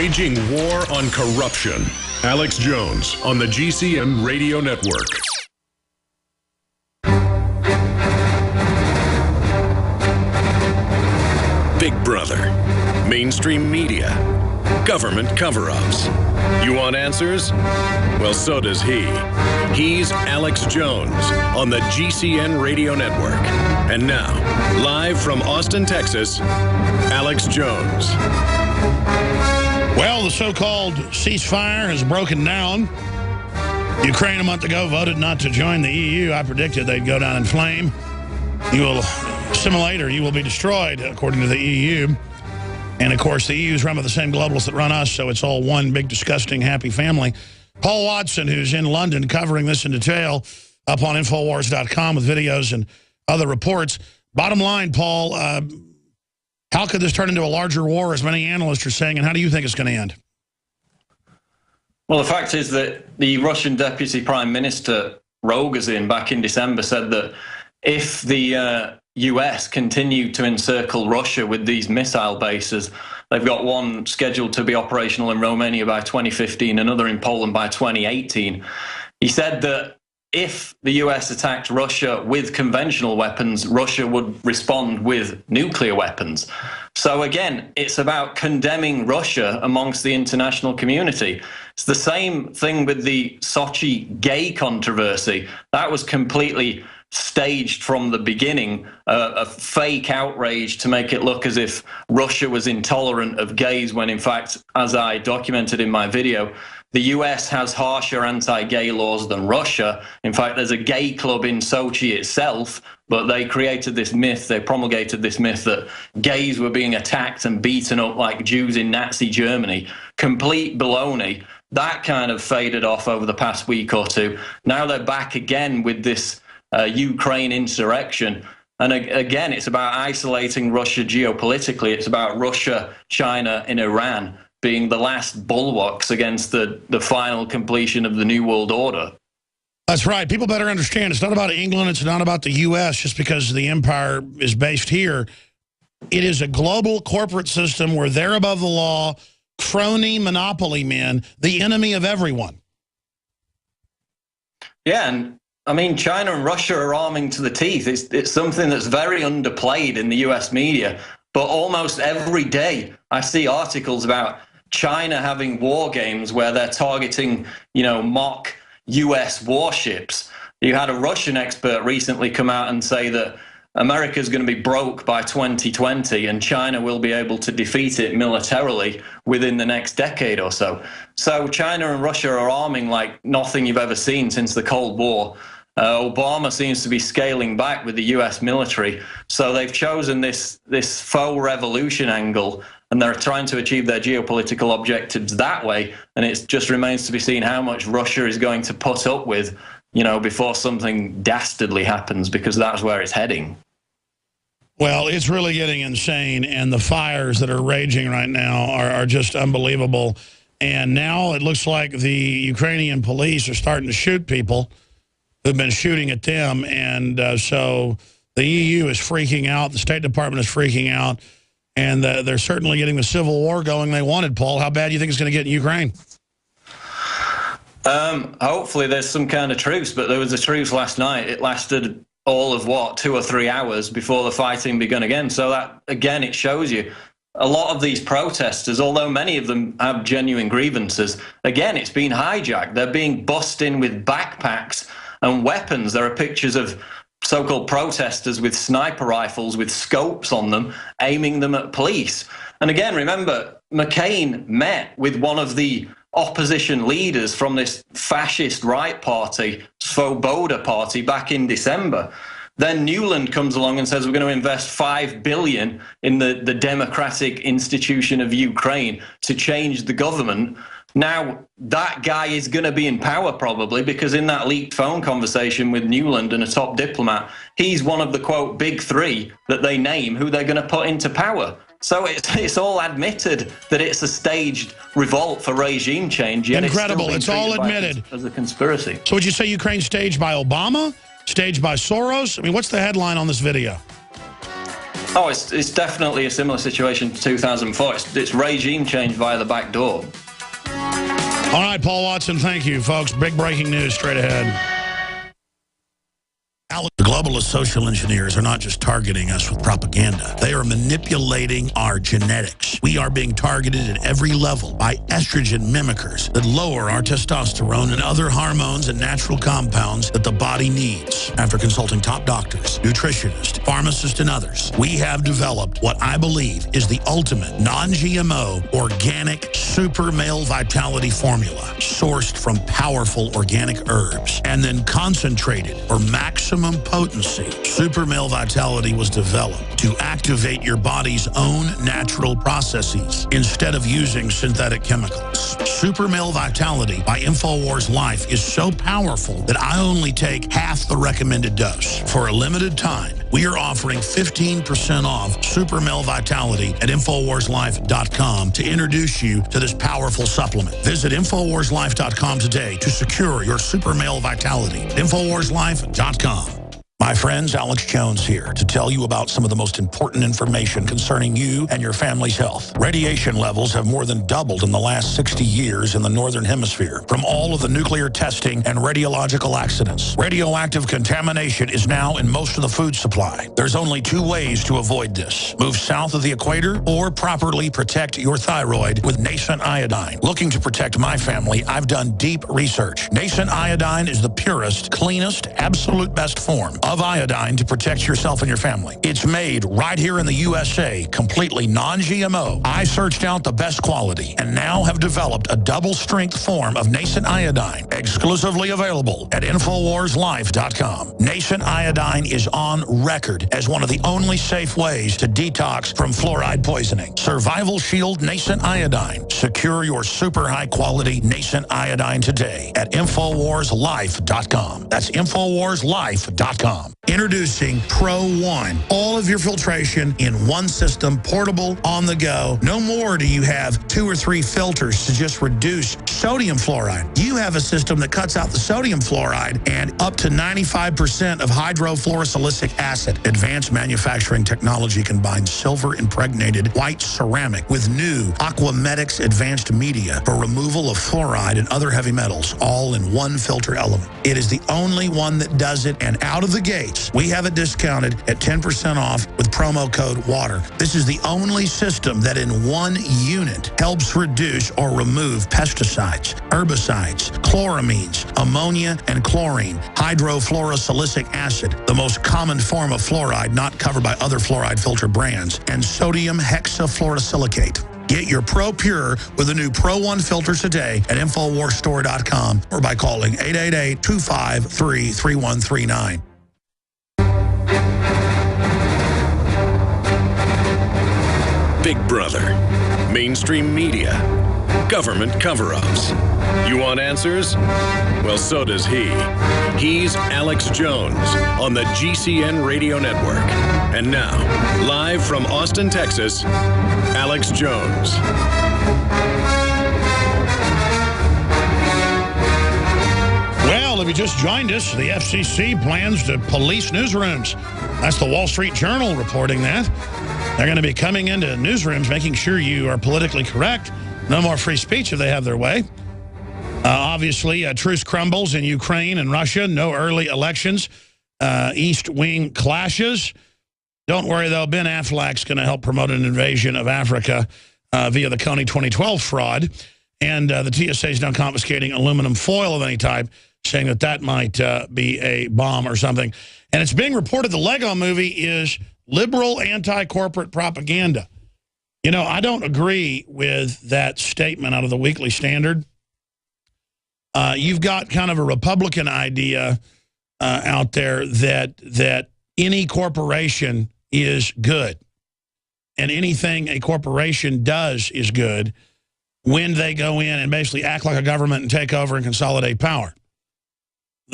Waging war on corruption. Alex Jones on the GCN Radio Network. Big Brother, mainstream media, government cover-ups. You want answers? Well, so does he. He's Alex Jones on the GCN Radio Network. And now, live from Austin, Texas, Alex Jones. Well, the so-called ceasefire has broken down. Ukraine a month ago voted not to join the EU. I predicted they'd go down in flame. You will assimilate or you will be destroyed, according to the EU. And, of course, the EU is run by the same globalists that run us, so it's all one big, disgusting, happy family. Paul Watson, who's in London covering this in detail up on Infowars.com with videos and other reports. Bottom line, Paul, how could this turn into a larger war, as many analysts are saying, and how do you think it's going to end? Well, the fact is that the Russian Deputy Prime Minister, Rogozin, back in December, said that if the US continue to encircle Russia with these missile bases, they've got one scheduled to be operational in Romania by 2015, another in Poland by 2018. He said that if the US attacked Russia with conventional weapons, Russia would respond with nuclear weapons. So again, it's about condemning Russia amongst the international community. It's the same thing with the Sochi gay controversy. That was completely staged from the beginning, a fake outrage to make it look as if Russia was intolerant of gays, when in fact, as I documented in my video, the US has harsher anti-gay laws than Russia. In fact, there's a gay club in Sochi itself, but they created this myth, they promulgated this myth that gays were being attacked and beaten up like Jews in Nazi Germany. Complete baloney. That kind of faded off over the past week or two. Now they're back again with this Ukraine insurrection. And again, it's about isolating Russia geopolitically. It's about Russia, China, and Iran being the last bulwarks against the final completion of the New World Order. That's right. People better understand it's not about England. It's not about the U.S. just because the empire is based here. It is a global corporate system where they're above the law, crony monopoly men, the enemy of everyone. Yeah, and I mean, China and Russia are arming to the teeth. It's something that's very underplayed in the U.S. media. But almost every day I see articles about China having war games where they're targeting, mock U.S. warships. You had a Russian expert recently come out and say that America's going to be broke by 2020 and China will be able to defeat it militarily within the next decade or so. So China and Russia are arming like nothing you've ever seen since the Cold War. Obama seems to be scaling back with the U.S. military. So they've chosen this faux revolution angle, and they're trying to achieve their geopolitical objectives that way. And it just remains to be seen how much Russia is going to put up with, before something dastardly happens, because that's where it's heading. Well, it's really getting insane, and the fires that are raging right now are just unbelievable. And now it looks like the Ukrainian police are starting to shoot people who've been shooting at them, and so the EU is freaking out, the State Department is freaking out, and they're certainly getting the civil war going they wanted. Paul, how bad do you think it's going to get in Ukraine? Hopefully there's some kind of truce, but there was a truce last night. It lasted all of, 2 or 3 hours before the fighting began again. So that, again, it shows you a lot of these protesters, although many of them have genuine grievances, again, it's been hijacked. They're being bussed in with backpacks and weapons. There are pictures of so-called protesters with sniper rifles with scopes on them, aiming them at police. And again, remember, McCain met with one of the opposition leaders from this fascist right party, Svoboda party, back in December. Then Newland comes along and says we're going to invest $5 billion in the democratic institution of Ukraine to change the government. Now, that guy is going to be in power probably because in that leaked phone conversation with Newland and a top diplomat, he's one of the, quote, big three that they name who they're going to put into power. So it's all admitted that it's a staged revolt for regime change. Yet incredible. It's all admitted. As a conspiracy. So would you say Ukraine staged by Obama? Staged by Soros? I mean, what's the headline on this video? Oh, it's definitely a similar situation to 2004. It's regime change via the back door. All right, Paul Watson, thank you, folks. Big breaking news straight ahead. The globalist social engineers are not just targeting us with propaganda. They are manipulating our genetics. We are being targeted at every level by estrogen mimickers that lower our testosterone and other hormones and natural compounds that the body needs. After consulting top doctors, nutritionists, pharmacists, and others, we have developed what I believe is the ultimate non-GMO organic super male vitality formula sourced from powerful organic herbs and then concentrated for maximum potency. Super Male Vitality was developed to activate your body's own natural processes instead of using synthetic chemicals. Super Male Vitality by InfoWars Life is so powerful that I only take half the recommended dose. For a limited time, we are offering 15% off Super Male Vitality at InfoWarsLife.com to introduce you to this powerful supplement. Visit InfoWarsLife.com today to secure your Super Male Vitality. InfoWarsLife.com. My friends, Alex Jones here to tell you about some of the most important information concerning you and your family's health. Radiation levels have more than doubled in the last 60 years in the Northern Hemisphere from all of the nuclear testing and radiological accidents. Radioactive contamination is now in most of the food supply. There's only two ways to avoid this. Move south of the equator or properly protect your thyroid with nascent iodine. Looking to protect my family, I've done deep research. Nascent iodine is the purest, cleanest, absolute best form of iodine to protect yourself and your family. It's made right here in the USA, completely non-GMO. I searched out the best quality and now have developed a double-strength form of nascent iodine, exclusively available at InfoWarsLife.com. Nascent iodine is on record as one of the only safe ways to detox from fluoride poisoning. Survival Shield Nascent Iodine. Secure your super high-quality nascent iodine today at InfoWarsLife.com. That's InfoWarsLife.com. Introducing Pro One. All of your filtration in one system, portable, on the go. No more do you have 2 or 3 filters to just reduce sodium fluoride. You have a system that cuts out the sodium fluoride and up to 95% of hydrofluorosilicic acid. Advanced manufacturing technology combines silver-impregnated white ceramic with new Aquamedics advanced media for removal of fluoride and other heavy metals, all in one filter element. It is the only one that does it, and out of the gates, we have it discounted at 10% off with promo code WATER. This is the only system that in one unit helps reduce or remove pesticides, herbicides, chloramines, ammonia, and chlorine, hydrofluorosilicic acid, the most common form of fluoride not covered by other fluoride filter brands, and sodium hexafluorosilicate. Get your Pro Pure with the new Pro One filters today at InfoWarsStore.com or by calling 888-253-3139. Big Brother, mainstream media, government cover-ups. You want answers? Well, so does he. He's Alex Jones on the GCN Radio Network. And now, live from Austin, Texas, Alex Jones. Well, if you just joined us, the FCC plans to police newsrooms. That's the Wall Street Journal reporting that. They're going to be coming into newsrooms, making sure you are politically correct. No more free speech if they have their way. Obviously, truce crumbles in Ukraine and Russia. No early elections. East wing clashes. Don't worry, though. Ben Affleck's going to help promote an invasion of Africa via the Kony 2012 fraud. And the TSA is now confiscating aluminum foil of any type, saying that that might be a bomb or something. And it's being reported the Lego movie is liberal anti-corporate propaganda. You know, I don't agree with that statement out of the Weekly Standard. You've got kind of a Republican idea out there that any corporation is good. And anything a corporation does is good when they go in and basically act like a government and take over and consolidate power.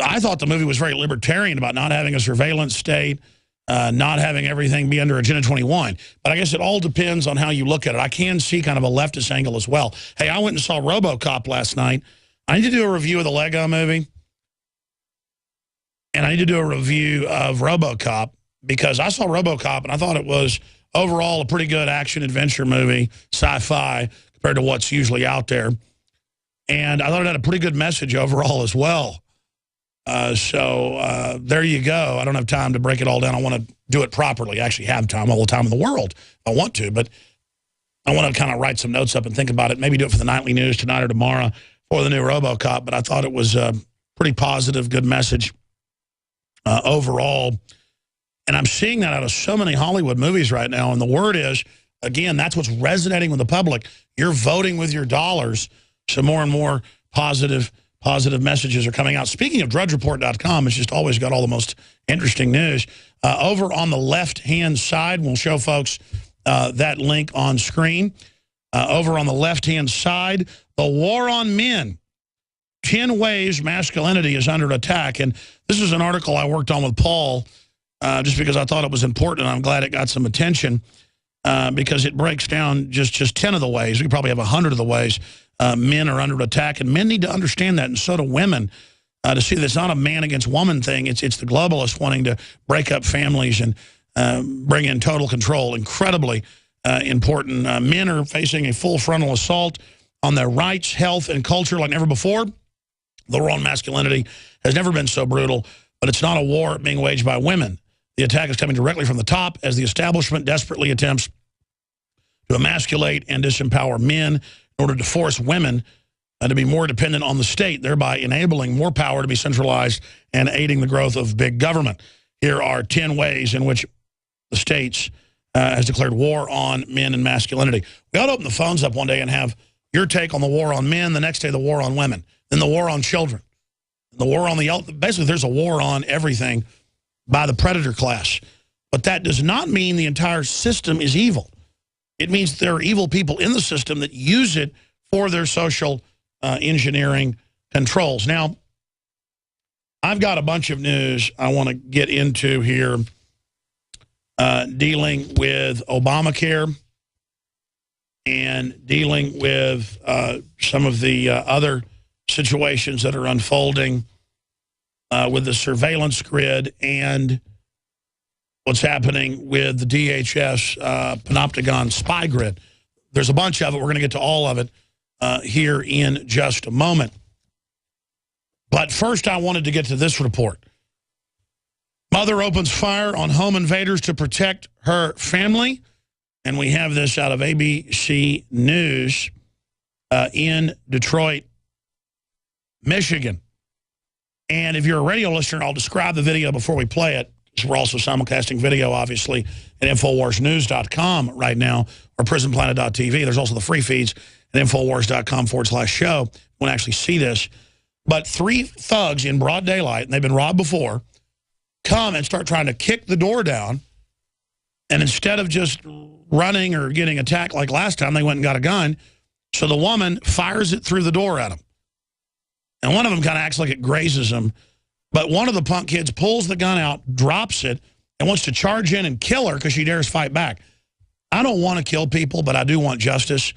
I thought the movie was very libertarian about not having a surveillance state, not having everything be under Agenda 21. But I guess it all depends on how you look at it. I can see kind of a leftist angle as well. Hey, I went and saw RoboCop last night. I need to do a review of the Lego movie. And I need to do a review of RoboCop because I saw RoboCop, and I thought it was overall a pretty good action-adventure movie, sci-fi, compared to what's usually out there. And I thought it had a pretty good message overall as well. So there you go. I don't have time to break it all down. I want to do it properly. I actually have time, all the time in the world. I want to, but I want to kind of write some notes up and think about it. Maybe do it for the nightly news tonight or tomorrow for the new RoboCop. But I thought it was a pretty positive, good message overall. And I'm seeing that out of so many Hollywood movies right now. And the word is, again, that's what's resonating with the public. You're voting with your dollars. So more and more positive messages are coming out. Speaking of DrudgeReport.com, it's just always got all the most interesting news. Over on the left-hand side, we'll show folks that link on screen. Over on the left-hand side, the war on men. 10 ways masculinity is under attack. And this is an article I worked on with Paul just because I thought it was important, and I'm glad it got some attention because it breaks down just 10 of the ways. We probably have 100 of the ways men are under attack, and men need to understand that, and so do women, to see that it's not a man against woman thing. It's the globalists wanting to break up families and bring in total control. Incredibly important. Men are facing a full frontal assault on their rights, health, and culture like never before. The war on masculinity has never been so brutal, but it's not a war being waged by women. The attack is coming directly from the top as the establishment desperately attempts to emasculate and disempower men in order to force women to be more dependent on the state, thereby enabling more power to be centralized and aiding the growth of big government. Here are 10 ways in which the states has declared war on men and masculinity. We ought to open the phones up one day and have your take on the war on men, the next day the war on women, then the war on children, the war on the... Basically, there's a war on everything by the predator class. But that does not mean the entire system is evil. It means there are evil people in the system that use it for their social engineering controls. Now, I've got a bunch of news I want to get into here dealing with Obamacare and dealing with some of the other situations that are unfolding with the surveillance grid and what's happening with the DHS Panopticon spy grid. There's a bunch of it. We're going to get to all of it here in just a moment. But first, I wanted to get to this report. Mother opens fire on home invaders to protect her family. And we have this out of ABC News in Detroit, Michigan. And if you're a radio listener, I'll describe the video before we play it. We're also simulcasting video, obviously, at InfoWarsNews.com right now, or PrisonPlanet.tv. There's also the free feeds at InfoWars.com/show. You won't actually see this. But 3 thugs in broad daylight, and they've been robbed before, come and start trying to kick the door down. And instead of just running or getting attacked like last time, they went and got a gun. So the woman fires it through the door at them. And one of them kind of acts like it grazes them. But one of the punk kids pulls the gun out, drops it, and wants to charge in and kill her because she dares fight back. I don't want to kill people, but I do want justice.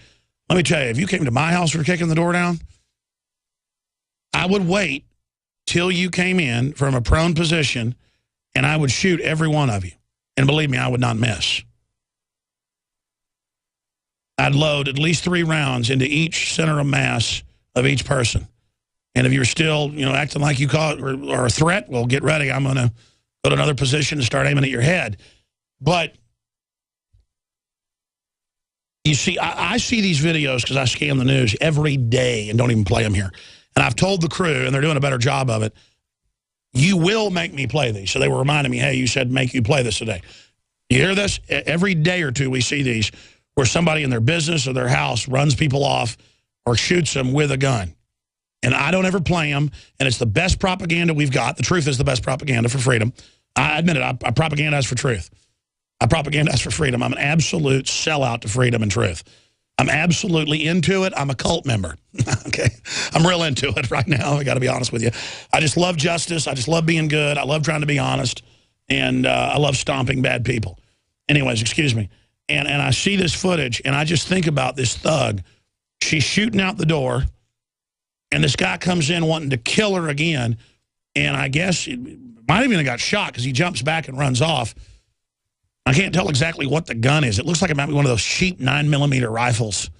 Let me tell you, if you came to my house for kicking the door down, I would wait till you came in from a prone position, and I would shoot every one of you. And believe me, I would not miss. I'd load at least 3 rounds into each center of mass of each person. And if you're still, acting like you call it or a threat, well, get ready. I'm going to go to another position and start aiming at your head. But you see, I see these videos because I scan the news every day and don't even play them here. And I've told the crew, and they're doing a better job of it, you will make me play these. So they were reminding me, hey, you said make you play this today. You hear this? Every day or two we see these where somebody in their business or their house runs people off or shoots them with a gun. And I don't ever play them, and it's the best propaganda we've got. The truth is the best propaganda for freedom. I admit it. I propagandize for truth. I propagandize for freedom. I'm an absolute sellout to freedom and truth. I'm absolutely into it. I'm a cult member. Okay, I'm real into it right now. I got to be honest with you. I just love justice. I just love being good. I love trying to be honest, and I love stomping bad people. Anyways, excuse me. And I see this footage, and I just think about this thug. She's shooting out the door. And this guy comes in wanting to kill her again. And I guess it might even have got shot because he jumps back and runs off. I can't tell exactly what the gun is. It looks like it might be one of those cheap 9mm rifles